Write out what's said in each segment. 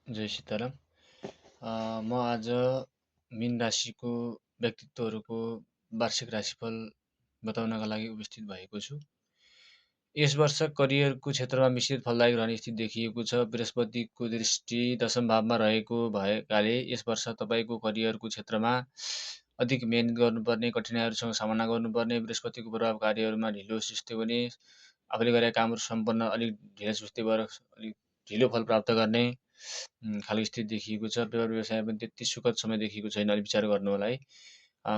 जय सीताराम। म आज मीन राशिको व्यक्तित्वहरूको वार्षिक राशिफल बताउनका लागि उपस्थित भएको छु। यस वर्ष करियरको क्षेत्रमा मिश्रित फलदायक रहने स्थिति देखिएको छ। बृहस्पतिको दृष्टि दशम भावमा रहेको भएकाले यस वर्ष तपाईँको करियरको क्षेत्रमा अधिक मेहनत गर्नुपर्ने, कठिनाइहरूसँग सामना गर्नुपर्ने, बृहस्पतिको प्रभाव कार्यहरूमा ढिलो सुस्ती हुने, आफूले गरेका कामहरू सम्पन्न अलिक ढिलो सुस्ती भएर अलिक ढिलो फल प्राप्त गर्ने खालको स्थिति देखिएको छ। व्यापार व्यवसाय पनि त्यति सुखद समय देखिएको छैन, अलिक विचार गर्नु होला है।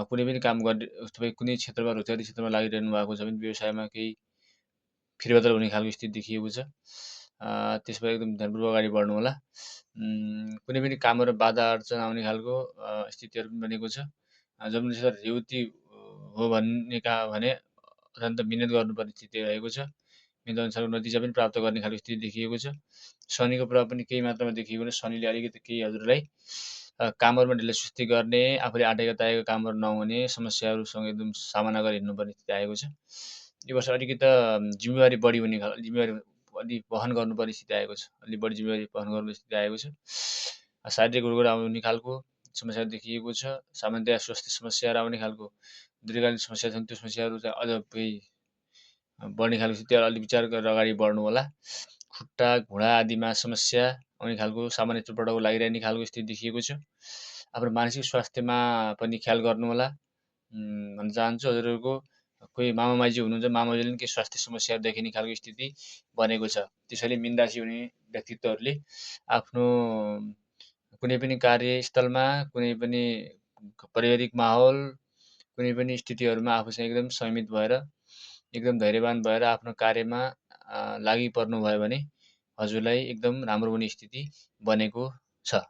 कुनै पनि काम गर्ने तपाईँ कुनै क्षेत्रमा रोजगारी क्षेत्रमा लागिरहनु भएको छ भने व्यवसायमा केही फेरबदल हुने खालको स्थिति देखिएको छ। त्यसमा एकदम ध्यानपूर्वक अगाडि बढ्नु होला। कुनै पनि कामहरू बाधा अड्चन आउने खालको स्थितिहरू पनि बनेको छ। जन्मअनुसार रेवती हो भने अत्यन्त मिहिनेत गर्नुपर्ने स्थिति रहेको छ। मिहिनेत अनुसारको नतिजा पनि प्राप्त गर्ने खालको स्थिति देखिएको छ। शनिको प्रभाव पनि केही मात्रामा देखिएको छ। शनिले अलिकति केही हजुरलाई कामहरूमा ढिलासुस्ती गर्ने, आफूले आँटेका ताकेका कामहरू नहुने, समस्याहरूसँग एकदम सामना गरेर हिँड्नुपर्ने स्थिति आएको छ। यो वर्ष अलिकति जिम्मेवारी बढी हुने खालको जिम्मेवारी अलि वहन गर्नुपर्ने स्थिति आएको छ। अलिक बढी जिम्मेवारी वहन गर्नुपर्ने स्थिति आएको छ। शारीरिक रोगहरू आउने खालको समस्या देखिएको छ। सामान्यतया स्वास्थ्य समस्याहरू आउने खालको दीर्घकालीन समस्या छन्, त्यो समस्याहरू चाहिँ अझ केही बढ्ने खालको स्थिति अलिक विचार गरेर अगाडि बढ्नु होला। खुट्टा, घुँडा आदिमा समस्या आउने खालको सामान्य चोटपटक लागिरहने खालको स्थिति देखिएको छ। आफ्नो मानसिक स्वास्थ्यमा पनि ख्याल गर्नु होला भन्न चाहन्छु। हजुरहरूको कोही मामामाइजू हुनुहुन्छ, मामामाइजूले पनि केही स्वास्थ्य समस्याहरू देखिने खालको स्थिति बनेको छ। त्यसैले मीन राशि हुने व्यक्तित्वहरूले आफ्नो कुनै पनि कार्यस्थलमा, कुनै पनि पारिवारिक माहौल, कुनै पनि स्थितिहरूमा आफूसँग एकदम संयमित भएर, एकदम धैर्यवान भएर आफ्नो कार्यमा लागि पर्नुभयो भने हजुरलाई एकदम राम्रो हुने स्थिति बनेको छ।